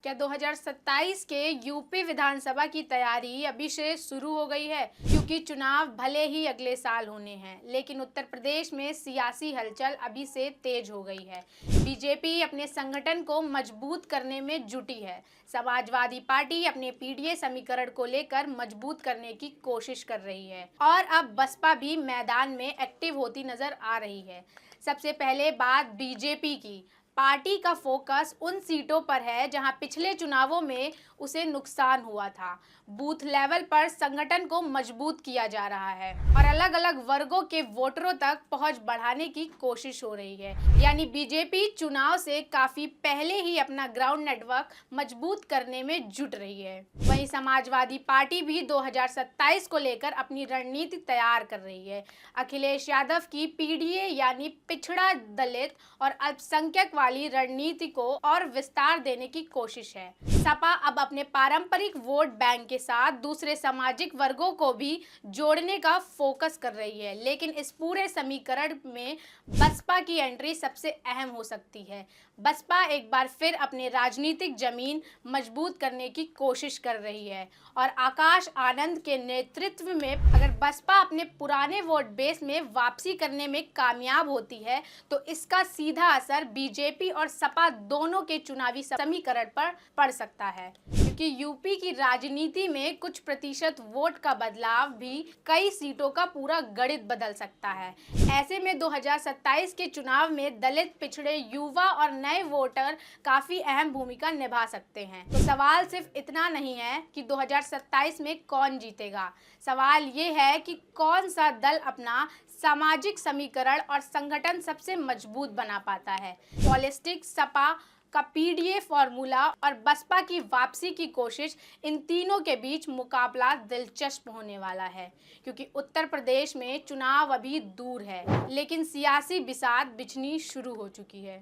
क्या 2027 के यूपी विधानसभा की तैयारी अभी से शुरू हो गई है? क्योंकि चुनाव भले ही अगले साल होने हैं, लेकिन उत्तर प्रदेश में सियासी हलचल अभी से तेज हो गई है। बीजेपी अपने संगठन को मजबूत करने में जुटी है। समाजवादी पार्टी अपने पीडीए समीकरण को लेकर मजबूत करने की कोशिश कर रही है और अब बसपा भी मैदान में एक्टिव होती नजर आ रही है। सबसे पहले बात बीजेपी की। पार्टी का फोकस उन सीटों पर है जहां पिछले चुनावों में उसे नुकसान हुआ था। बूथ लेवल पर संगठन को मजबूत किया जा रहा है और अलग अलग वर्गों के वोटरों तक पहुंच बढ़ाने की कोशिश हो रही है। यानी बीजेपी चुनाव से काफी पहले ही अपना ग्राउंड नेटवर्क मजबूत करने में जुट रही है। वहीं समाजवादी पार्टी भी 2027 को लेकर अपनी रणनीति तैयार कर रही है। अखिलेश यादव की पीडीए यानी पिछड़ा, दलित और अल्पसंख्यक वाली रणनीति को और विस्तार देने की कोशिश है। सपा अब अपने पारंपरिक वोट बैंक के साथ दूसरे सामाजिक वर्गों को भी जोड़ने का फोकस कर रही है, लेकिन इस पूरे समीकरण में बसपा की एंट्री सबसे अहम हो सकती है। बसपा एक बार फिर अपने राजनीतिक जमीन मजबूत करने की कोशिश कर रही है और आकाश आनंद के नेतृत्व में अगर बसपा अपने पुराने वोट बेस में वापसी करने में कामयाब होती है तो इसका सीधा असर बीजेपी और सपा दोनों के चुनावी समीकरण पर पड़ सकता है, क्योंकि यूपी की राजनीति में कुछ प्रतिशत वोट का बदलाव भी कई सीटों का पूरा गणित बदल सकता है। ऐसे में 2027 के चुनाव में दलित, पिछड़े, युवा और नए वोटर काफी अहम भूमिका निभा सकते हैं। तो सवाल सिर्फ इतना नहीं है कि 2027 में कौन जीतेगा, सवाल ये है कि कौन सा दल अपना सामाजिक समीकरण और संगठन सबसे मजबूत बना पाता है। पॉलिटिक्स, सपा का पीडीए फॉर्मूला और बसपा की वापसी की कोशिश, इन तीनों के बीच मुकाबला दिलचस्प होने वाला है, क्योंकि उत्तर प्रदेश में चुनाव अभी दूर है, लेकिन सियासी बिसात बिछनी शुरू हो चुकी है।